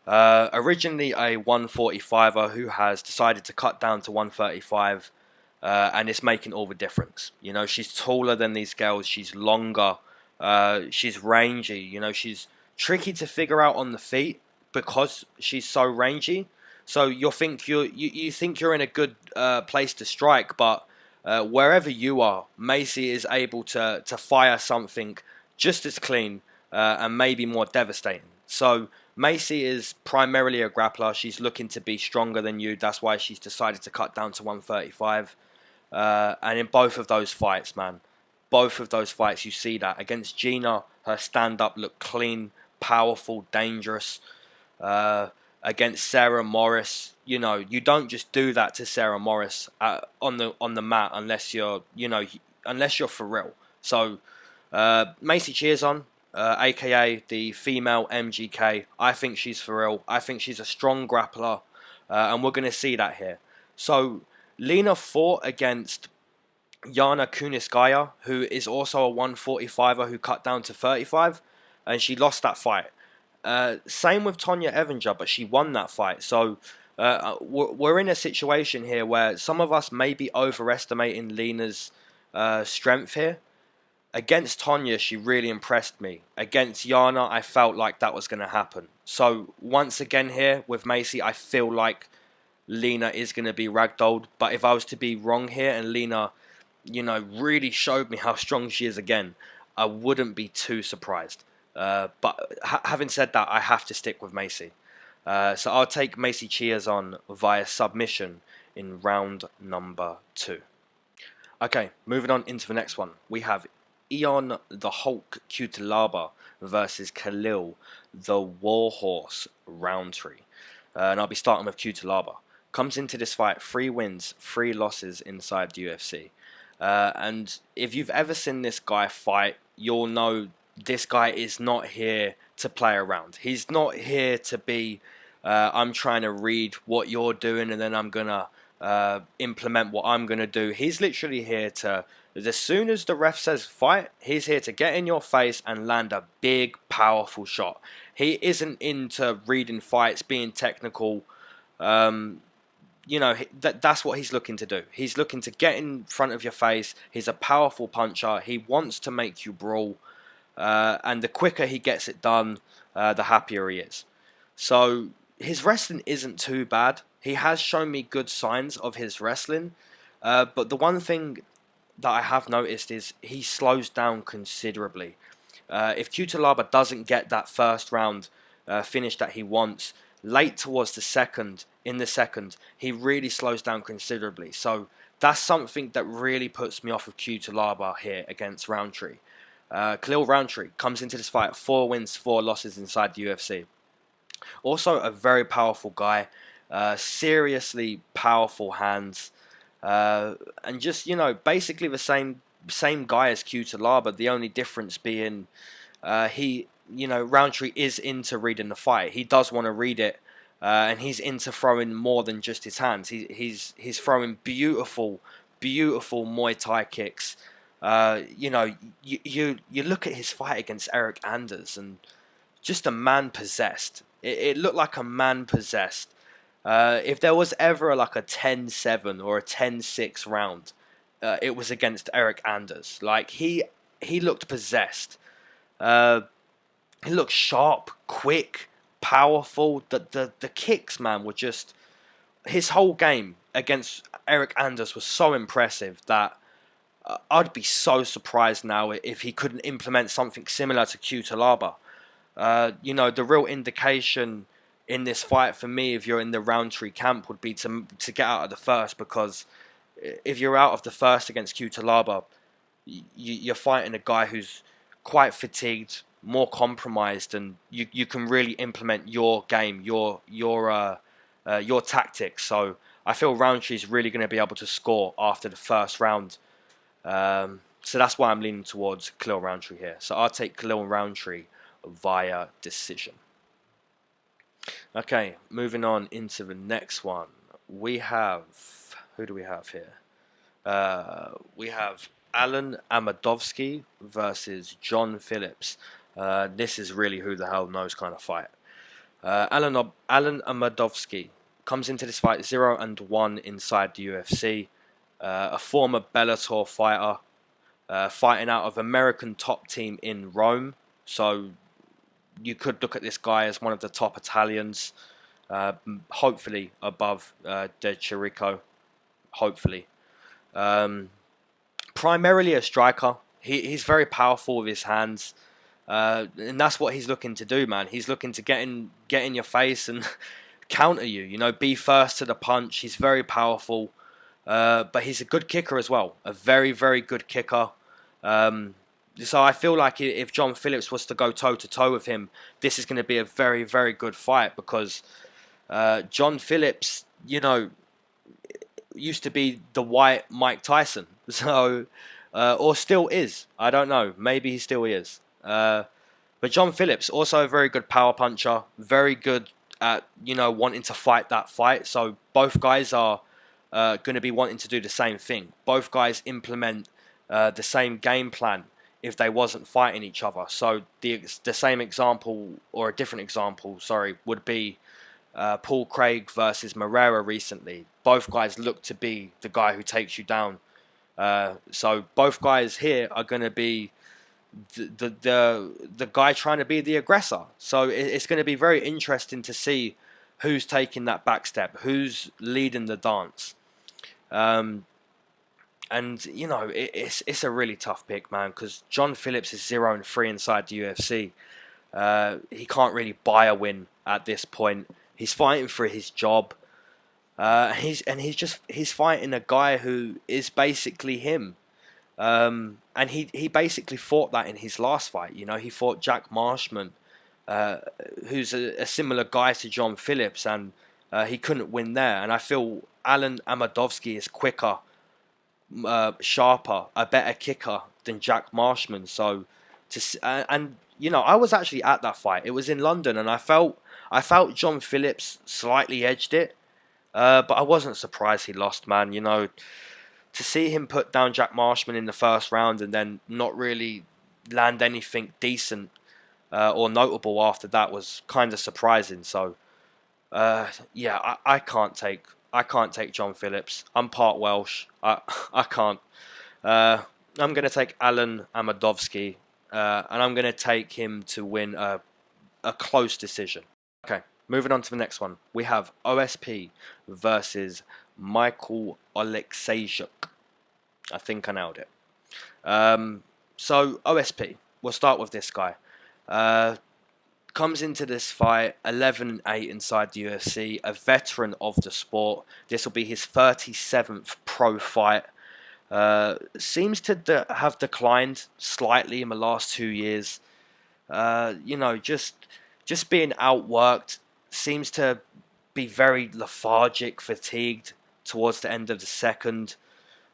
Originally a 145er who has decided to cut down to 135, and it's making all the difference. You know, she's taller than these girls. She's longer. She's rangy. You know, she's tricky to figure out on the feet because she's so rangy. So you think you're in a good place to strike, but wherever you are, Macy is able to fire something just as clean and maybe more devastating. So Macy is primarily a grappler. She's looking to be stronger than you. That's why she's decided to cut down to 135. And in both of those fights, man, both of those fights, you see that. Against Gina, her stand-up looked clean, powerful, dangerous. Against Sarah Morris, you know, you don't just do that to Sarah Morris on the mat unless you're for real. So Macy Chiasson, aka the female MGK, I think she's for real. I think she's a strong grappler, and we're going to see that here. So Lena fought against Yana Kuniskaya, who is also a 145er who cut down to 35, and she lost that fight. Same with Tonya Evinger, but she won that fight. So we're in a situation here where some of us may be overestimating Lena's strength here. Against Tonya, she really impressed me. Against Yana, I felt like that was going to happen. So once again here with Macy, I feel like Lena is going to be ragdolled. But if I was to be wrong here and Lena, you know, really showed me how strong she is again, I wouldn't be too surprised. But having said that, I have to stick with Macy. So I'll take Macy Chiasson via submission in round number 2. Okay, moving on into the next one. We have Ion the Hulk Cutelaba versus Khalil the Warhorse Rountree. And I'll be starting with Cutelaba. Comes into this fight 3 wins, 3 losses inside the UFC. And if you've ever seen this guy fight, you'll know this guy is not here to play around. He's not here to be, I'm trying to read what you're doing and then I'm going to implement what I'm going to do. He's literally here to, as soon as the ref says fight, he's here to get in your face and land a big, powerful shot. He isn't into reading fights, being technical. that's what he's looking to do. He's looking to get in front of your face. He's a powerful puncher. He wants to make you brawl. And the quicker he gets it done, the happier he is. So his wrestling isn't too bad. He has shown me good signs of his wrestling. But the one thing that I have noticed is he slows down considerably. If Cutelaba doesn't get that first round finish that he wants, late towards the second, he really slows down considerably. So that's something that really puts me off of Cutelaba here against Rountree. Khalil Rountree comes into this fight 4 wins, 4 losses inside the UFC. Also a very powerful guy, seriously powerful hands, and just, basically the same guy as Cutelaba. The only difference being Rountree is into reading the fight. He does want to read it, and he's into throwing more than just his hands. He's throwing beautiful Muay Thai kicks. You look at his fight against Eryk Anders and just a man possessed. It looked like a man possessed. If there was ever like a 10-7 or a 10-6 round, it was against Eryk Anders. Like he looked possessed. He looked sharp, quick, powerful. The kicks, man, were just, his whole game against Eryk Anders was so impressive that I'd be so surprised now if he couldn't implement something similar to Cutelaba. The real indication in this fight for me, if you're in the Rountree camp, would be to get out of the first, because if you're out of the first against Cutelaba, you're fighting a guy who's quite fatigued, more compromised, and you can really implement your game, your tactics. So I feel Rountree's really going to be able to score after the first round. So that's why I'm leaning towards Khalil Rountree here. So I'll take Khalil Rountree via decision. Okay, moving on into the next one. We have, who do we have here? We have Allen-Amedovski versus John Phillips. This is really who the hell knows kind of fight. Allen-Amedovski comes into this fight 0-1 inside the UFC. A former Bellator fighter, fighting out of American Top Team in Rome. So you could look at this guy as one of the top Italians, hopefully above Chirico, hopefully. Primarily a striker. He's very powerful with his hands, and that's what he's looking to do, man. He's looking to get in your face and counter you. Be first to the punch. He's very powerful. But he's a good kicker as well. A very, very good kicker. So I feel like if John Phillips was to go toe-to-toe with him, this is going to be a very, very good fight, because John Phillips, used to be the white Mike Tyson. So, or still is. I don't know. Maybe he still is. But John Phillips, also a very good power puncher. Very good at, wanting to fight that fight. So both guys are going to be wanting to do the same thing. Both guys implement the same game plan if they wasn't fighting each other. So the same example, or a different example, sorry, would be Paul Craig versus Moreira recently. Both guys look to be the guy who takes you down. So both guys here are going to be the guy trying to be the aggressor. So it's going to be very interesting to see who's taking that back step, who's leading the dance. And it's a really tough pick, man, because John Phillips is 0-3 inside the UFC. He can't really buy a win at this point. He's fighting for his job. He's fighting a guy who is basically him. And he basically fought that in his last fight. He fought Jack Marshman, who's a similar guy to John Phillips, and he couldn't win there. And I feel Allen-Amedovski is quicker, sharper, a better kicker than Jack Marshman. So, I was actually at that fight. It was in London, and I felt John Phillips slightly edged it, but I wasn't surprised he lost, man. To see him put down Jack Marshman in the first round and then not really land anything decent or notable after that was kind of surprising. So, I can't take I can't take John Phillips. I'm part Welsh. I can't. I'm going to take Alan.Amedovski, and I'm going to take him to win a close decision. Okay, moving on to the next one. We have OSP versus Michael Oleksiejczuk. I think I nailed it. So OSP, we'll start with this guy. Comes into this fight 11-8 inside the UFC, a veteran of the sport. This will be his 37th pro fight. Seems to have declined slightly in the last 2 years. Just being outworked, seems to be very lethargic, fatigued towards the end of the second.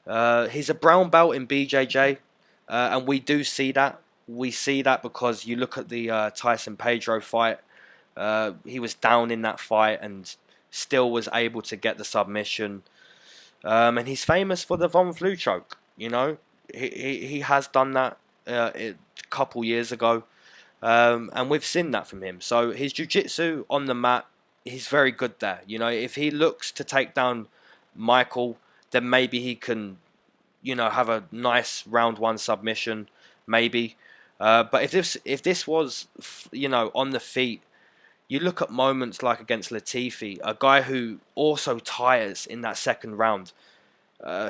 He's a brown belt in BJJ, and we do see that. We see that because you look at the Tyson Pedro fight. He was down in that fight and still was able to get the submission. And he's famous for the Von Flue choke. You know, he has done that a couple years ago. And we've seen that from him. So his jiu-jitsu on the mat, he's very good there. You know, if he looks to take down Michael, then maybe he can, have a nice round one submission, maybe. But if this was, on the feet, you look at moments like against Latifi, a guy who also tires in that second round.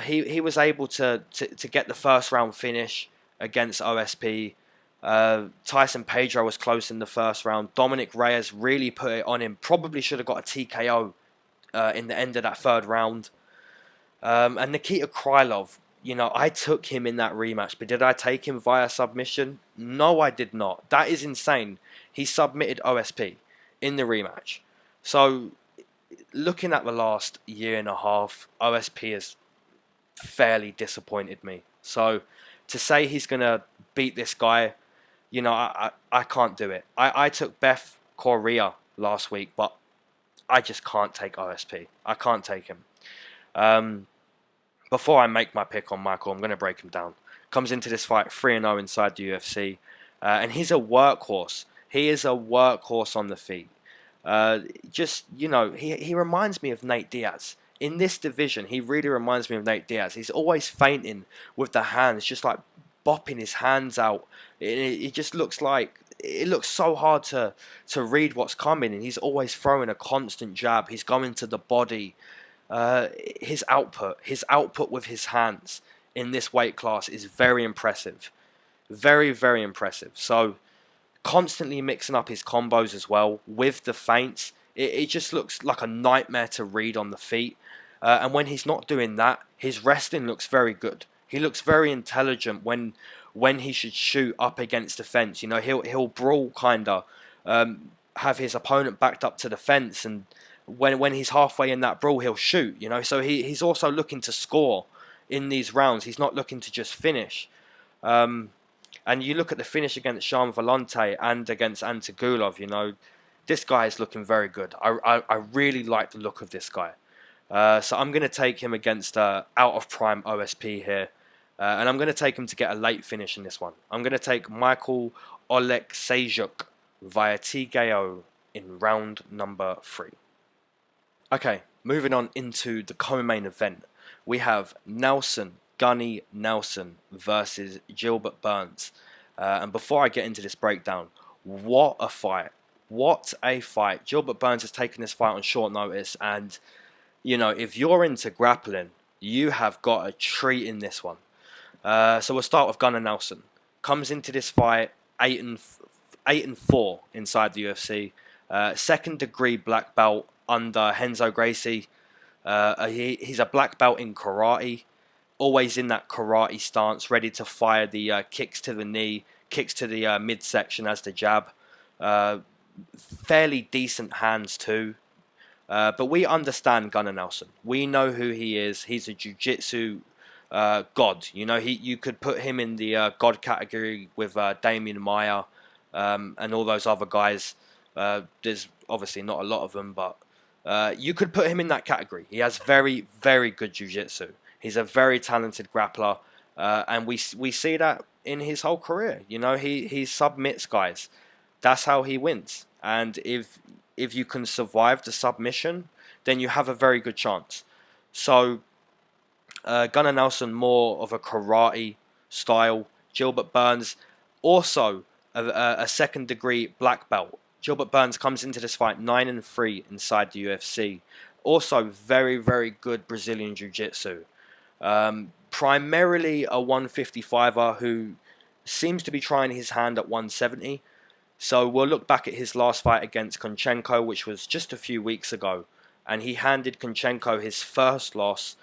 He was able to get the first round finish against OSP. Tyson Pedro was close in the first round. Dominic Reyes really put it on him. Probably should have got a TKO in the end of that third round. And Nikita Krylov, I took him in that rematch, but did I take him via submission? No, I did not. That is insane. He submitted OSP in the rematch. So, looking at the last year and a half, OSP has fairly disappointed me. So, to say he's going to beat this guy, I can't do it. I took Beth Correa last week, but I just can't take OSP. I can't take him. Before I make my pick on Michael, I'm going to break him down. Comes into this fight 3-0 inside the UFC. And he's a workhorse. He is a workhorse on the feet. He reminds me of Nate Diaz. In this division, he really reminds me of Nate Diaz. He's always feinting with the hands, just like bopping his hands out. It just looks like, it looks so hard to read what's coming. And he's always throwing a constant jab. He's going to the body. His output with his hands in this weight class is very impressive. Very, very impressive. So, constantly mixing up his combos as well with the feints. It just looks like a nightmare to read on the feet. And when he's not doing that, his wrestling looks very good. He looks very intelligent when he should shoot up against the fence. He'll brawl kinda, have his opponent backed up to the fence, and when he's halfway in that brawl, he'll shoot. So he's also looking to score in these rounds. He's not looking to just finish. And you look at the finish against Sean Vellante and against Antigulov, this guy is looking very good. I really like the look of this guy. So I'm going to take him against out of prime OSP here. And I'm going to take him to get a late finish in this one. I'm going to take Michael Oleksiejczuk via TKO in round number 3. Okay, moving on into the co-main event. We have Gunny Nelson versus Gilbert Burns. And before I get into this breakdown, what a fight. What a fight. Gilbert Burns has taken this fight on short notice. And, if you're into grappling, you have got a treat in this one. So we'll start with Gunnar Nelson. Comes into this fight 8-4 inside the UFC. Second degree black belt under Renzo Gracie. He's a black belt in karate. Always in that karate stance, ready to fire the kicks to the knee, kicks to the midsection as the jab. Fairly decent hands too. But we understand Gunnar Nelson. We know who he is. He's a jiu-jitsu god. You could put him in the god category with Damian Maia and all those other guys. There's obviously not a lot of them, but you could put him in that category. He has very, very good jiu-jitsu. He's a very talented grappler, and we see that in his whole career. He submits guys. That's how he wins. And if you can survive the submission, then you have a very good chance. So Gunnar Nelson more of a karate style. Gilbert Burns also a second degree black belt. Gilbert Burns comes into this fight 9-3 inside the UFC. Also very, very good Brazilian Jiu-Jitsu. Primarily a 155er who seems to be trying his hand at 170. So we'll look back at his last fight against Konchenko, which was just a few weeks ago. And he handed Konchenko his first loss.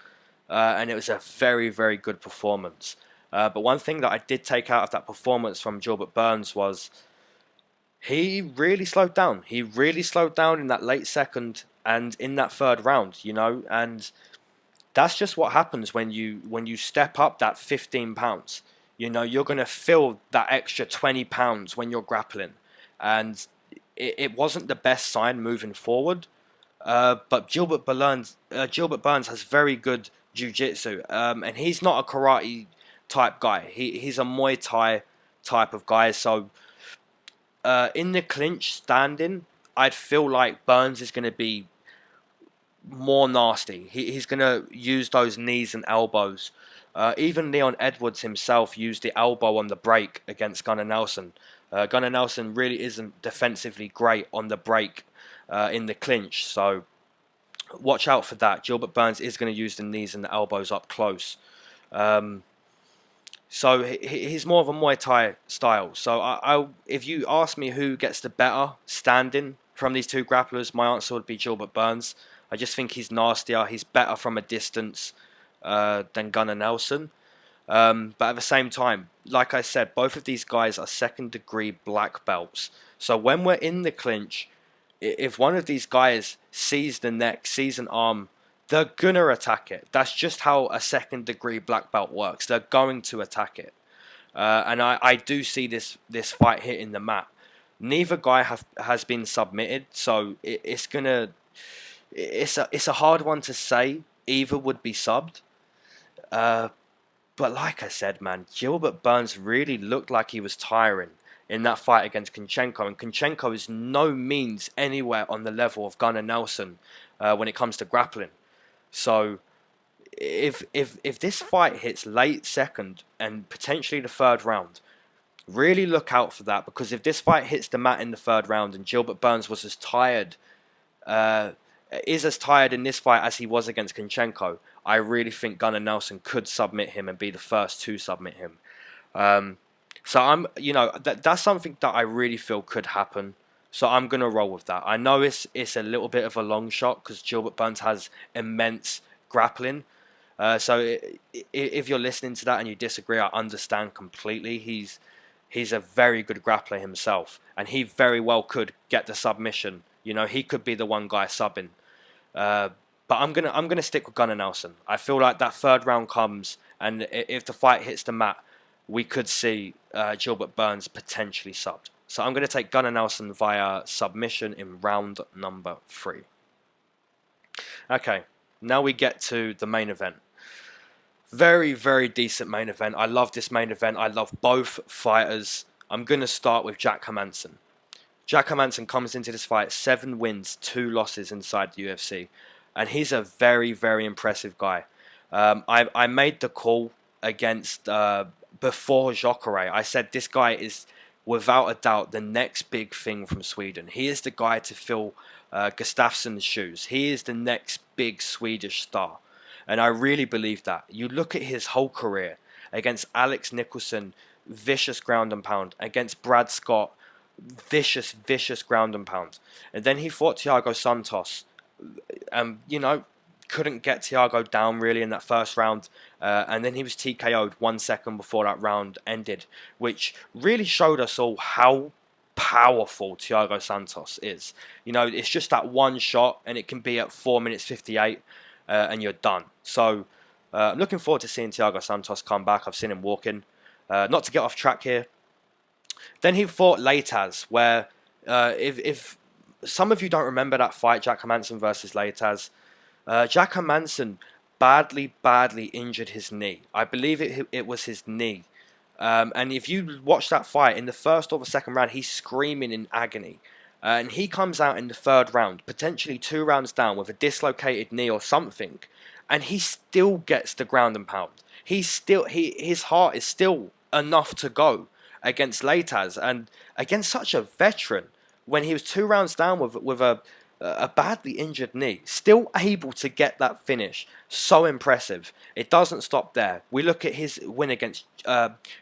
And it was a very, very good performance. But one thing that I did take out of that performance from Gilbert Burns was he really slowed down. He really slowed down in that late second and in that third round, you know. And that's just what happens when you step up that 15 pounds. You know, you're going to feel that extra 20 pounds when you're grappling. And it wasn't the best sign moving forward. But Gilbert Burns has very good jiu-jitsu. And he's not a karate type guy. He's a Muay Thai type of guy. So in the clinch standing, I'd feel like Burns is going to be more nasty. He's going to use those knees and elbows. Even Leon Edwards himself used the elbow on the break against Gunnar Nelson. Gunnar Nelson really isn't defensively great on the break in the clinch, so watch out for that. Gilbert Burns is going to use the knees and the elbows up close. So he's more of a Muay Thai style. So if you ask me who gets the better standing from these two grapplers, my answer would be Gilbert Burns. I just think he's nastier. He's better from a distance than Gunnar Nelson. But at the same time, like I said, both of these guys are second degree black belts. So when we're in the clinch, if one of these guys sees the neck, sees an arm, they're gonna attack it. That's just how a second degree black belt works. They're going to attack it. And I do see this fight hitting the mat. Neither guy has been submitted, so it's a hard one to say. Either would be subbed. But like I said, man, Gilbert Burns really looked like he was tiring in that fight against Konchenko. And Konchenko is no means anywhere on the level of Gunnar Nelson when it comes to grappling. So if this fight hits late second and potentially the third round, really look out for that. Because if this fight hits the mat in the third round and Gilbert Burns was as tired in this fight as he was against Konchenko, I really think Gunnar Nelson could submit him and be the first to submit him. So that's something that I really feel could happen. So I'm gonna roll with that. I know it's a little bit of a long shot because Gilbert Burns has immense grappling. So if you're listening to that and you disagree, I understand completely. He's a very good grappler himself, and he very well could get the submission. You know, he could be the one guy subbing. But I'm gonna stick with Gunnar Nelson. I feel like that third round comes, and if the fight hits the mat, we could see Gilbert Burns potentially subbed. So I'm gonna take Gunnar Nelson via submission in round number 3. Okay, now we get to the main event. Very, very decent main event. I love this main event. I love both fighters. I'm gonna start with Jack Hermansson. Jack Hermansson comes into this fight 7 wins, 2 losses inside the UFC. And he's a very, very impressive guy. I made the call against, before Joker. I said this guy is, without a doubt, the next big thing from Sweden. He is the guy to fill Gustafsson's shoes. He is the next big Swedish star. And I really believe that. You look at his whole career against Alex Nicholson, vicious ground and pound. Against Brad Scott, vicious ground and pound. And then he fought Thiago Santos. Couldn't get Thiago down really in that first round. And then he was TKO'd 1 second before that round ended, which really showed us all how powerful Thiago Santos is. You know, it's just that one shot and it can be at 4 minutes 58 and you're done. So I'm looking forward to seeing Thiago Santos come back. I've seen him walking. Not to get off track here. Then he fought Leyton, where if some of you don't remember that fight, Jack Hermansson versus Leyton, Jack Hermansson badly injured his knee. I believe it was his knee. And if you watch that fight, in the first or the second round, he's screaming in agony. And he comes out in the 3rd round, potentially 2 rounds down with a dislocated knee or something, and he still gets the ground and pound. His heart is still enough to go against Leyton, and against such a veteran, when he was 2 rounds down with a badly injured knee, still able to get that finish. So impressive. It doesn't stop there. We look at his win against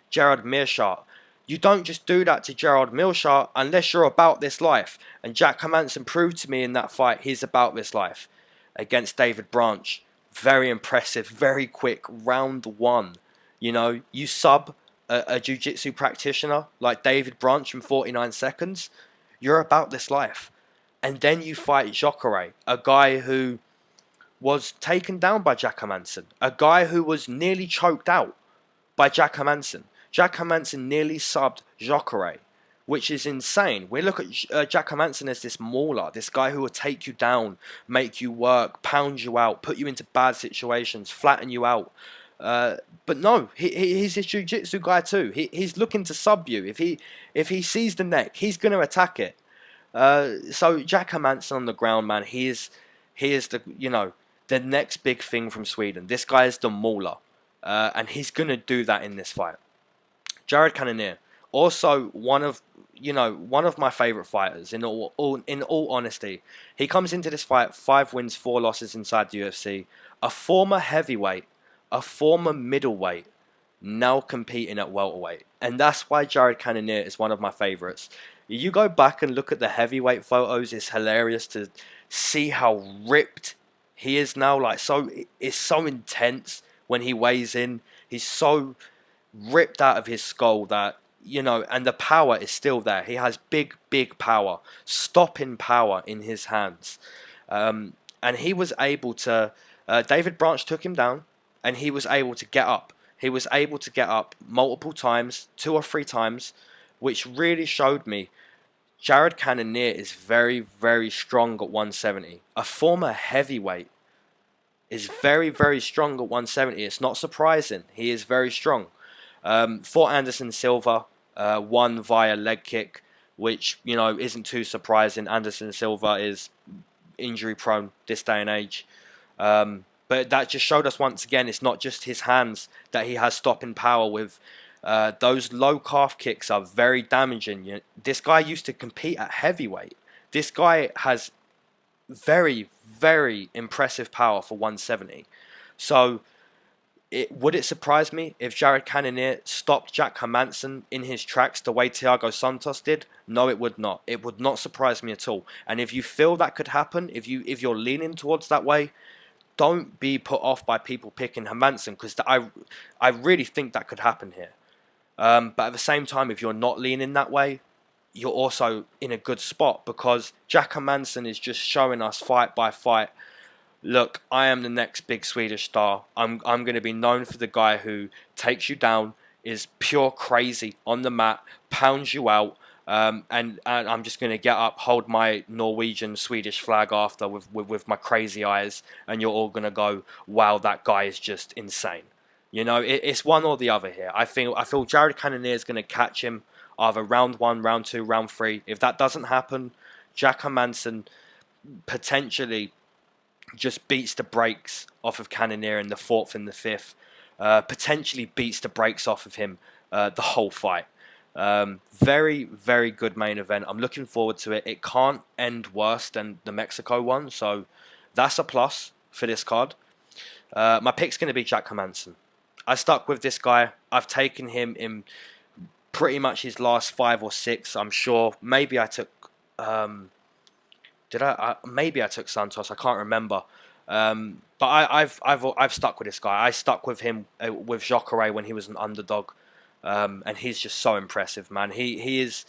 Gerard-Meerschaert. You don't just do that to Gerard-Meerschaert unless you're about this life. And Jack Hermansson proved to me in that fight he's about this life. Against David Branch, very impressive, very quick, round 1. You know, you sub a jiu-jitsu practitioner like David Branch in 49 seconds, you're about this life. And then you fight Joker, a guy who was taken down by Jack Hermansson, a guy who was nearly choked out by Jack Hermansson. Jack Hermansson nearly subbed Joker, which is insane. We look at Jack Hermansson as this mauler, this guy who will take you down, make you work, pound you out, put you into bad situations, flatten you out. But no, he's a jiu-jitsu guy too. He's looking to sub you. If he sees the neck, he's going to attack it. So Jack Hermansson on the ground, man, he is the, you know, the next big thing from Sweden. This guy is the mauler, and he's going to do that in this fight. Jared Cannonier, also one of my favorite fighters. In all honesty, he comes into this fight 5 wins, 4 losses inside the UFC. A former heavyweight, a former middleweight, now competing at welterweight, and that's why Jared Cannonier is one of my favorites. You go back and look at the heavyweight photos. It's hilarious to see how ripped he is now. Like, so it's so intense when he weighs in. He's so ripped out of his skull that, you know, and the power is still there. He has big power, stopping power in his hands. And he was able to, David Branch took him down, and he was able to get up. He was able to get up multiple times, 2 or 3 times, which really showed me Jared Cannonier is very, very strong at 170. A former heavyweight is very, very strong at 170. It's not surprising. He is very strong. Fought Anderson Silva, won via leg kick, which, you know, isn't too surprising. Anderson Silva is injury prone this day and age. But that just showed us once again, it's not just his hands that he has stopping power with. Those low calf kicks are very damaging. This guy used to compete at heavyweight. This guy has very, very impressive power for 170. So, would it surprise me if Jared Cannonier stopped Jack Hermansson in his tracks the way Thiago Santos did? No, it would not. It would not surprise me at all. And if you feel that could happen, if you're leaning towards that way, don't be put off by people picking Hermansson, because I really think that could happen here. But at the same time, if you're not leaning that way, you're also in a good spot, because Jack Hermansson is just showing us fight by fight, look, I am the next big Swedish star. I'm going to be known for the guy who takes you down, is pure crazy on the mat, pounds you out, and I'm just going to get up, hold my Norwegian Swedish flag after with my crazy eyes, and you're all going to go, wow, that guy is just insane. You know, it's one or the other here. I feel Jared Cannonier is going to catch him either round 1, round 2, round 3. If that doesn't happen, Jack Hermansson potentially just beats the brakes off of Cannonier in the 4th and the 5th. Potentially beats the brakes off of him the whole fight. Very, very good main event. I'm looking forward to it. It can't end worse than the Mexico one, so that's a plus for this card. My pick's going to be Jack Hermansson. I stuck with this guy. I've taken him in pretty much his last 5 or 6, I'm sure. Maybe I took... maybe I took Santos. I can't remember. But I've stuck with this guy. I stuck with him with Joker when he was an underdog. And he's just so impressive, man. He is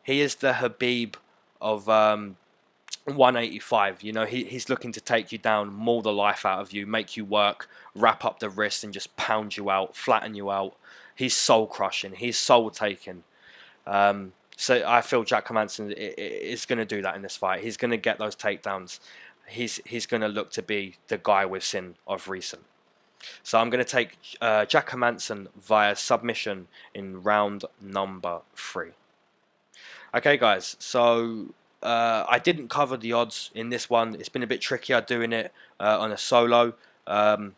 the Habib of 185. You know, he's looking to take you down, maul the life out of you, make you work, wrap up the wrist and just pound you out, flatten you out. He's soul crushing. He's soul taking. So I feel Jack Hermansson is going to do that in this fight. He's going to get those takedowns. He's going to look to be the guy we've seen of recent. So I'm going to take Jack Hermansson via submission in round number 3. Okay, guys. So I didn't cover the odds in this one. It's been a bit trickier doing it on a solo, but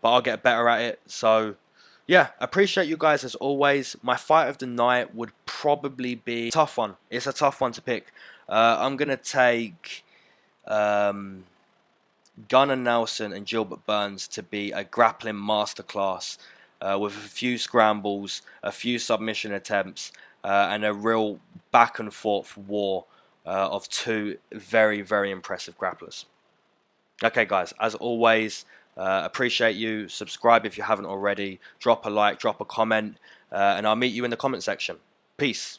I'll get better at it. So yeah, appreciate you guys as always. My fight of the night would probably be a tough one. It's a tough one to pick. I'm gonna take Gunnar Nelson and Gilbert Burns to be a grappling masterclass with a few scrambles, a few submission attempts, and a real back and forth war of two very, very impressive grapplers. Okay, guys, as always, appreciate you. Subscribe if you haven't already. Drop a like, drop a comment, and I'll meet you in the comment section. Peace.